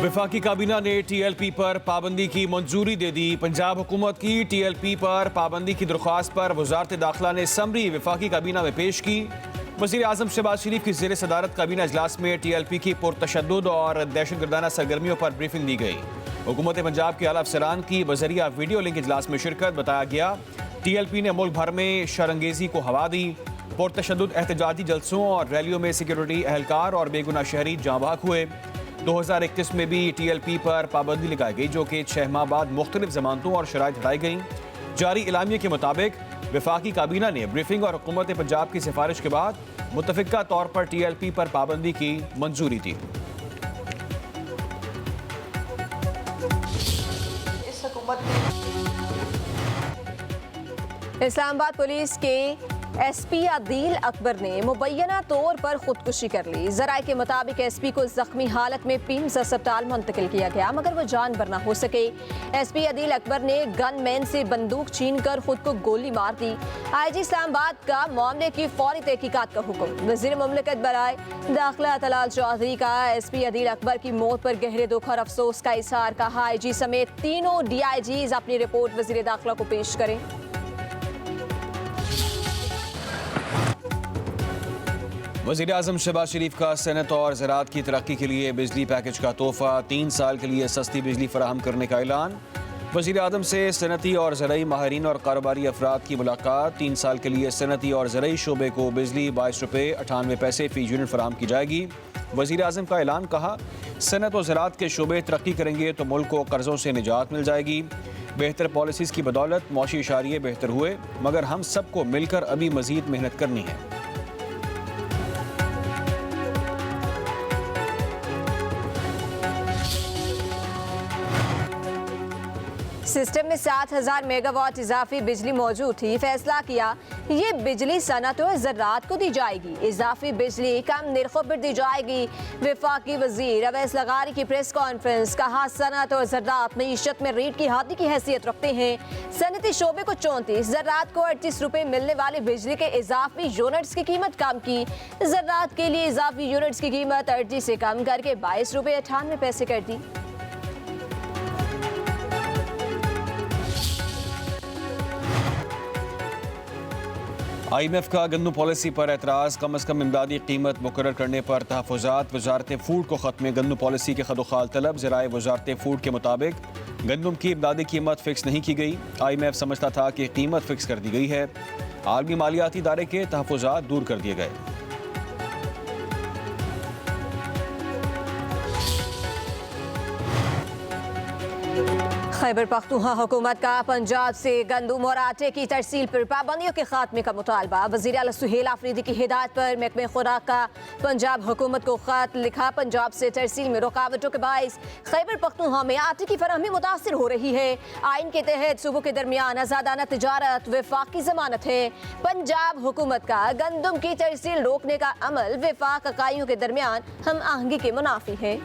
वफाकी काबीना ने TLP पर पाबंदी की मंजूरी दे दी। पंजाब हुकूमत की TLP पर पाबंदी की दरख्वास्त पर वजारत दाखिला ने समरी वफाकी काबीना में पेश की। वज़ीर आज़म शहबाज शरीफ की ज़ेर सदारत काबीना इजलास में TLP की पुरतशद्दुद और दहशतगर्दाना सरगर्मियों पर ब्रीफिंग दी गई। हुकूमत पंजाब के आला अफसरान की बजरिया वीडियो लिंक इजलास में शिरकत। बताया गया TLP ने मुल्क भर में शरंगेजी को हवा दी। पुरतशद्दुद एहतजाजी जलसों और रैलियों में सिक्योरिटी एहलकार और बेगुनाह शहरी जाँ बहक हुए। 2021 में भी TLP पर पाबंदी लगाई गई, जो कि 6 माह बाद मुख्तलिफ जमानतों और शराइत हटाई गई। जारी इलामिया के मुताबिक वफाकी काबीना ने ब्रीफिंग और हुकूमत पंजाब की सिफारिश के बाद मुतफिका तौर पर TLP पर पाबंदी की मंजूरी दी। इस्लामाबाद पुलिस के SP आदिल अकबर ने मुबैना तौर पर खुदकुशी कर ली। जराये के मुताबिक SP को जख्मी हालत में पिम्स अस्पताल मुंतकिल किया गया, मगर वो जान बर ना हो सके। SP आदिल अकबर ने गनमैन से बंदूक छीन कर खुद को गोली मार दी। IG इस्लामाबाद का मामले की फौरी तहकीकात का हुक्म। वज़ीर मुमलिकत बराए दाखिला तलाल चौधरी का SP आदिल अकबर की मौत पर गहरे दुख और अफसोस का इजहार। कहा IG समेत तीनों DIGs अपनी रिपोर्ट वज़ीर दाखिला को पेश करें। वज़ीर आज़म शहबाज शरीफ का सेनेट और ज़राअत की तरक्की के लिए बिजली पैकेज का तोहफा। 3 साल के लिए सस्ती बिजली फराहम करने का ऐलान। वज़ीर आज़म से सनती और ज़राई माहिरीन और कारोबारी अफराद की मुलाकात। 3 साल के लिए सनती और ज़राई शोबे को बिजली 22 रुपये 98 पैसे फ़ी यूनिट फराहम की जाएगी। वज़ीर आज़म का ऐलान। कहा सनत और ज़राअत के शोबे तरक्की करेंगे तो मुल्क को कर्ज़ों से निजात मिल जाएगी। बेहतर पॉलिसीज़ की बदौलत मौशी इशारिये बेहतर हुए, मगर हम सबको मिलकर अभी मज़ीद मेहनत करनी है। सिस्टम में 7000 मेगावाट इजाफी बिजली मौजूद थी। फैसला किया ये बिजली सनत और ज़राअत को दी जाएगी। इजाफी बिजली कम निर्खों पर दी जाएगी। वफाकी वजीर अवैस लगारी की प्रेस कॉन्फ्रेंस। कहा सनत और ज़राअत मईशत में रीढ़ की हड्डी की हैसियत रखते हैं। सनती शोबे को 34, ज़राअत को 38 रुपये मिलने वाली बिजली के इजाफी यूनिट्स की कीमत कम की। ज़राअत के लिए इजाफी यूनिट्स की कीमत 38 से कम करके 22 रुपये 98 पैसे कर दी। IMF का गंदम पॉलिसी पर एतराज़। कम अज़ कम इमदादी कीमत मुकर्रर करने पर तहफ़्फ़ुज़ात। वज़ारत फ़ूड को ख़त्म गंदम पॉलिसी के खदोखाल तलब। ज़राए वज़ारत फ़ूड के मुताबिक गंदम की इमदादी कीमत फ़िक्स नहीं की गई। IMF समझता था कि कीमत फ़िक्स कर दी गई है। आलमी मालियाती इदारे के तहफ़्फ़ुज़ात दूर कर दिए गए। खैबर पख्तूनख्वा हुकूमत का पंजाब से गंदम और आटे की तरसील पर पाबंदियों के खात्मे का मुतालबा। वज़ीर आला सुहेल आफरीदी की हिदायत पर महकमे खुराक का पंजाब हुकूमत को खत लिखा। पंजाब से तरसील में रुकावटों के बाइस खैबर पख्तूनख्वा में आटे की फराहमी मुतासर हो रही है। आइन के तहत सूबों के दरमियान आज़ादाना तिजारत वफाक की जमानत है। पंजाब हुकूमत का गंदम की तरसील रोकने का अमल वफाक इकाइयों के दरमियान हम आहंगी के मुनाफी है।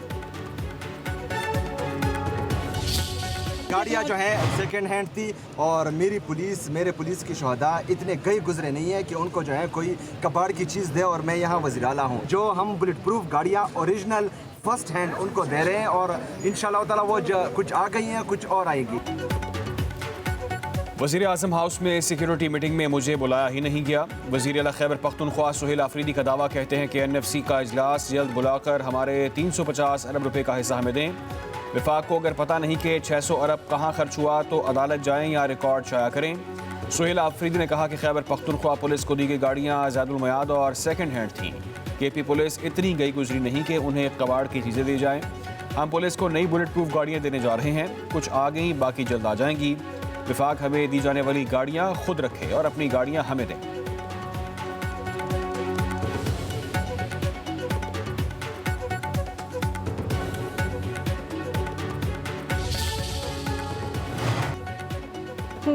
गाड़ियाँ जो है सेकेंड हैंड थी और मेरे पुलिस के शहदा इतने गए गुजरे नहीं है कि उनको जो है कोई कबाड़ की चीज़ दे। और मैं यहाँ वज़ीर आला हूँ, जो हम बुलेट प्रूफ गाड़ियाँ ओरिजिनल फर्स्ट हैंड उनको दे रहे हैं और इंशाल्लाह ताला वो कुछ आ गई हैं, कुछ और आएगी। वज़ीर आज़म हाउस में सिक्योरिटी मीटिंग में मुझे बुलाया ही नहीं गया। वज़ीर आला खैबर पख्तूनख्वा सुहेल आफरीदी का दावा। कहते हैं कि NFC का इजलास जल्द बुलाकर हमारे 350 अरब रुपये का हिस्सा हमें दें। वफाक को अगर पता नहीं कि 600 अरब कहाँ खर्च हुआ तो अदालत जाएं या रिकॉर्ड शाया करें। सुहेल आफरीदी ने कहा कि खैबर पख्तूनख्वा पुलिस को दी गई गाड़ियाँ ज़ायदुल मयाद और सेकेंड हैंड थीं। KP पुलिस इतनी गई गुजरी नहीं कि उन्हें कबाड़ की चीज़ें दी जाएँ। हम पुलिस को नई बुलेट प्रूफ गाड़ियाँ देने जा रहे हैं। कुछ आ गई, बाकी जल्द आ जाएंगी। वफाक हमें दी जाने वाली गाड़ियाँ खुद रखे और अपनी गाड़ियाँ हमें दें।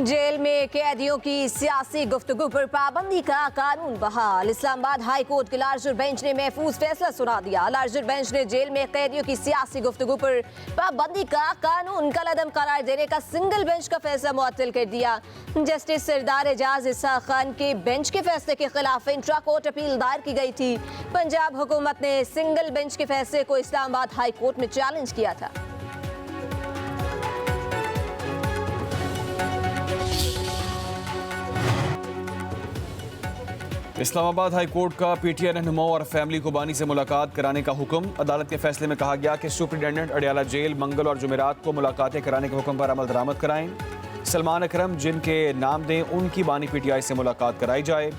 जेल में कैदियों की सियासी गुफ्तगू पर पाबंदी का कानून बहाल। इस्लामाबाद हाई कोर्ट के लार्जर बेंच ने महफूज फैसला सुना दिया। लार्जर बेंच ने जेल में कैदियों की सियासी गुफ्तगू पर पाबंदी का कानून कलअदम करार देने का सिंगल बेंच का फैसला मुअत्तल कर दिया। जस्टिस सरदार एजाज इसहाक खान के बेंच के फैसले के खिलाफ इंट्रा कोर्ट अपील दायर की गई थी। पंजाब हुकूमत ने सिंगल बेंच के फैसले को इस्लामाबाद हाई कोर्ट में चैलेंज किया था। इस्लामाबाद हाई कोर्ट का पीटीआई रहनुमा और फैमिली कुर्बानी से मुलाकात कराने का हुक्म। अदालत के फैसले में कहा गया कि सुप्रिंटेंडेंट अडियाला जेल मंगल और जुमेरात को मुलाकातें कराने के हुक्म पर अमल दरामद कराएं। सलमान अकरम जिनके नाम दें उनकी बानी पीटीआई से मुलाकात कराई जाए।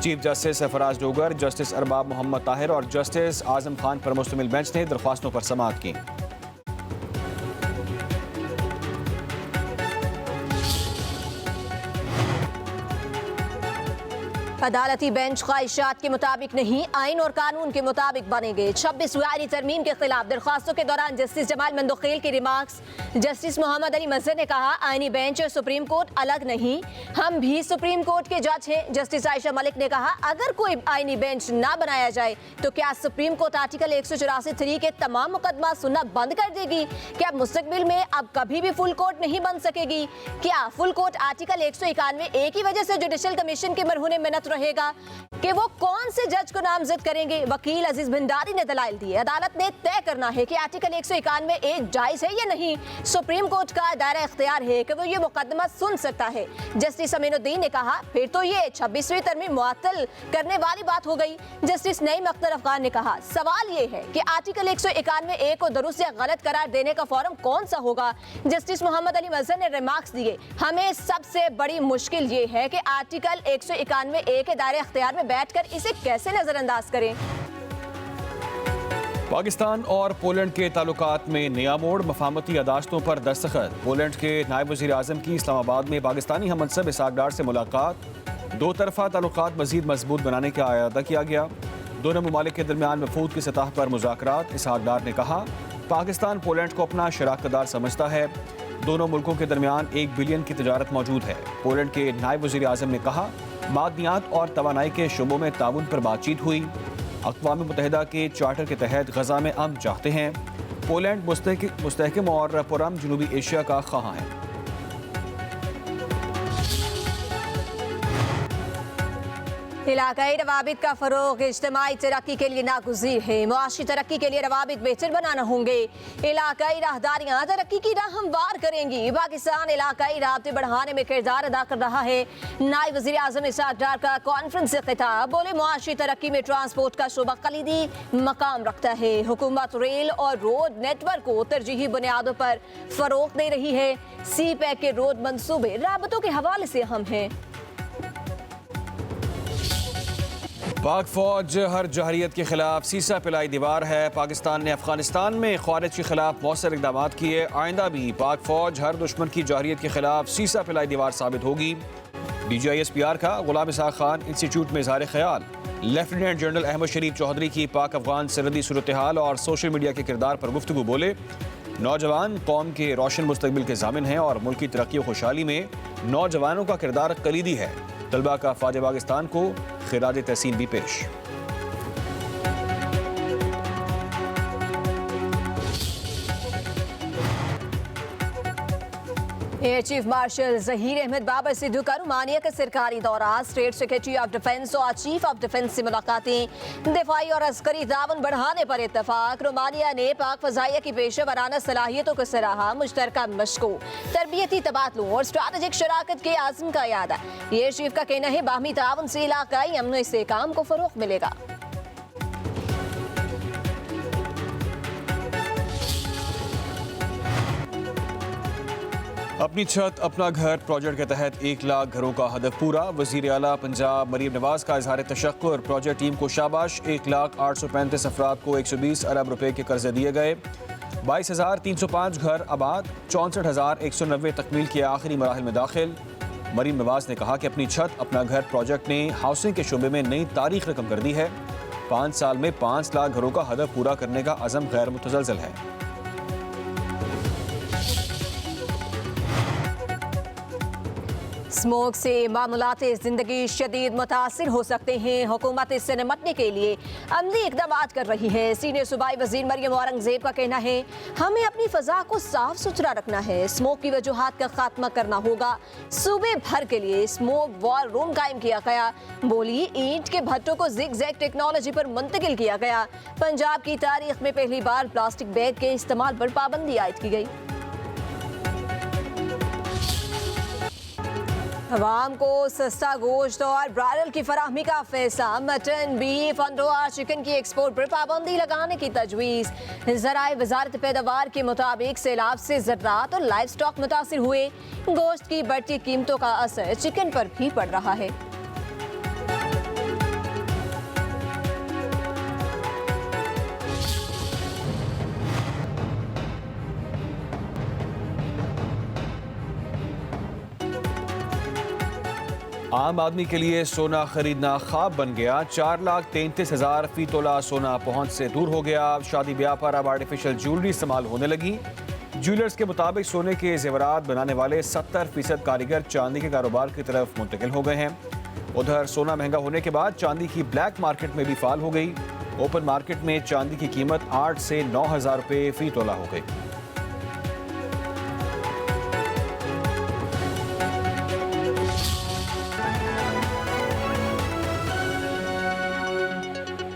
Chief justice Sarfaraz Dogar, justice Arbab Mohammad Tahir और जस्टिस आजम खान पर मुश्तमिल बेंच ने दरख्वास्तों पर समाअत की। अदालती बेंच ख्वाहिशात के मुताबिक नहीं, आइन और कानून के मुताबिक बनेंगे। 26 वायरी तरमीम के खिलाफ दरख्वास्तों के दौरान जस्टिस जमाल मंदोखेल के रिमार्क्स। जस्टिस मोहम्मद अली मजहर ने कहा, आइनी बेंच और सुप्रीम कोर्ट अलग नहीं, हम भी सुप्रीम कोर्ट के जज हैं। जस्टिस आयशा मलिक ने कहा, अगर कोई आइनी बेंच ना बनाया जाए तो क्या सुप्रीम कोर्ट आर्टिकल 184(3) के तमाम मुकदमा सुनना बंद कर देगी? क्या मुस्तकबिल में अब कभी भी फुल कोर्ट नहीं बन सकेगी? क्या फुल कोर्ट आर्टिकल 191(a) की वजह से जुडिशल कमीशन के मरहूने मिन्नत रहेगा कि वो कौन से जज को नामजद करेंगे? वकील अजीज भंडारी ने दलाइल दिए। अदालत ने तय करना है कि आर्टिकल 191(a) जायज है या नहीं। सुप्रीम कोर्ट का दायरा इख्तियार है कि वो ये मुकदमा सुन सकता है। जस्टिस अमीनुद्दीन ने कहा, फिर तो ये 26वीं तरमीम मुअत्तल करने वाली बात हो गई। जस्टिस नईम अख्तर अफगान ने कहा, सवाल ये है कि आर्टिकल 191(a) को दुरुस्त या गलत करार देने का फॉरम कौन सा होगा? जस्टिस मोहम्मद अली मजहर ने रिमार्क्स दिए, हमें सबसे बड़ी मुश्किल ये है कि आर्टिकल 191(a) के दायरे इख्तियार में बैठकर इसे कैसे नजरअंदाज करें। पाकिस्तान और पोलैंड के ताल्लुकात में नया मोड़, मफाहमती अदाशतों पर दस्तखत। पोलैंड के नायब वज़ीर आज़म की इस्लामाबाद में पाकिस्तानी हममनसब इसहाक डार से मुलाकात। दो तरफा ताल्लुकात मज़ीद मजबूत बनाने का आयादा किया गया। दोनों ममालिक के दरमियान वफूद की सतह पर मुज़ाकरात। इसहाक डार ने कहा, पाकिस्तान पोलैंड को अपना शराकतदार समझता है। दोनों मुल्कों के दरमियान 1 बिलियन की तजारत मौजूद है। पोलैंड के नायब वज़ीर आज़म ने कहा, मादनियात और तवानाई के शुबों में ताउन पर बातचीत हुई। अक़वाम मुत्तहिदा के चार्टर के तहत गजा में अमन चाहते हैं। पोलैंड मुस्तहकम और पुरअमन जनूबी एशिया का ख़्वाह है। इलाकाई रवाबित का फ़रोग़ इज्तिमाई तरक्की के लिए नागुज़ीर है। मुआशी तरक्की के लिए रवाबित बेहतर बनाना होंगे। इलाकाई राहदारियाँ तरक्की की राह हमवार करेंगी। पाकिस्तान इलाकाई राबते बढ़ाने में किरदार अदा कर रहा है। नायब वज़ीर आज़म इसहाक डार का कॉन्फ्रेंस से खिताब। बोले, मुआशी तरक्की में ट्रांसपोर्ट का शोबा कलीदी मकाम रखता है। हुकूमत रेल और रोड नेटवर्क को तरजीही बुनियादों पर फ़रोग़ दे रही है। सी पैक के रोड मनसूबे राबतों के हवाले से अहम हैं। पाक फौज हर जहरियत के खिलाफ सीसा पिलाई दीवार है। पाकिस्तान ने अफगानिस्तान में ख्वारिज के खिलाफ मौसर इक़दामात किए। आइंदा भी पाक फौज हर दुश्मन की जहरियत के खिलाफ सीसा पिलाई दीवार साबित होगी। DGISPR का गुलाम इसहाक खान इंस्टीट्यूट में इज़हार ख्याल। लेफ्टिनेंट जनरल अहमद शरीफ चौधरी की पाक अफगान सरहदी सूरत हाल और सोशल मीडिया के किरदार पर गुफ्तगू। बोले, नौजवान कौम के रोशन मुस्तकबिल के ज़ामिन हैं और मुल्क की तरक्की और खुशहाली में नौजवानों का किरदार कलीदी है। तलबा का फ़ौज पाकिस्तान को खिराज तहसीन भी पेश। Air chief marshal Zaheer Ahmad Babar Sidhu का रोमानिया का सरकारी दौरा। स्टेट सेक्रेटरी ऑफ डिफेंस और चीफ ऑफ डिफेंस से मुलाकातें। दिफाई और अस्करी ताउन बढ़ाने पर इत्तफाक। रोमानिया ने पाक फ़ज़ाइया की पेशे वराना सलाहियतों को सराहा। मुश्तरका मशकों, तरबियती तबादलों और स्ट्रैटेजिक शराकत के आज़म का यादा। एयर चीफ का कहना है, बाहमी ताउन से इलाकाई अमन इस्तेहकाम को फ़रोग़ मिलेगा। अपनी छत अपना घर प्रोजेक्ट के तहत 1 लाख घरों का हदफ पूरा। वज़ीर आला पंजाब मरीम नवाज का इज़हार तशक्कुर। प्रोजेक्ट टीम को शाबाश। 1,835 अफराद को 120 अरब रुपए के कर्जे दिए गए। 22,305 घर आबाद। 64,190 तकमील के आखिरी मराहिल में दाखिल। मरीम नवाज ने कहा कि अपनी छत अपना घर प्रोजेक्ट ने हाउसिंग के शोबे में नई तारीख रकम कर दी है। 5 साल में 5 लाख घरों का हदफ पूरा करने का अज़म गैर मुतज़लज़ल है। स्मोक से मामूलाते जिंदगी शदीद मुतासिर हो सकते हैं। हुकूमत इससे निपटने के लिए अमली इकदाम कर रही है। सीनियर सूबाई वजीर मरियम औरंगजेब का कहना है, हमें अपनी फजा को साफ सुथरा रखना है। स्मोक की वजूहात का खात्मा करना होगा। सूबे भर के लिए स्मोक वॉर रूम कायम किया गया। बोली, ईंट के भट्टों को जिग-जैग टेक्नोलॉजी पर मुंतकिल किया गया। पंजाब की तारीख में पहली बार प्लास्टिक बैग के इस्तेमाल पर पाबंदी आयद की गई। अवाम को सस्ता गोश्त और ब्रायलर की फराहमी का फैसला। मटन, बीफ, अंडों और चिकन की एक्सपोर्ट पर पाबंदी लगाने की तजवीज़। ज़राए वजारत पैदावार के मुताबिक सैलाब से ज़राअत और लाइव स्टॉक मुतासिर हुए। गोश्त की बढ़ती कीमतों का असर चिकन पर भी पड़ रहा है। आम आदमी के लिए सोना खरीदना ख्वाब बन गया। 4,33,000 फी तोला सोना पहुंच से दूर हो गया। शादी ब्याह पर अब आर्टिफिशियल ज्वेलरी इस्तेमाल होने लगी। ज्वेलर्स के मुताबिक सोने के जेवरात बनाने वाले 70% कारीगर चांदी के कारोबार की तरफ मुंतकिल हो गए हैं। उधर सोना महंगा होने के बाद चांदी की ब्लैक मार्केट में भी फाल हो गई। ओपन मार्केट में चांदी की कीमत 8 से 9,000 रुपये फी तोला हो गई।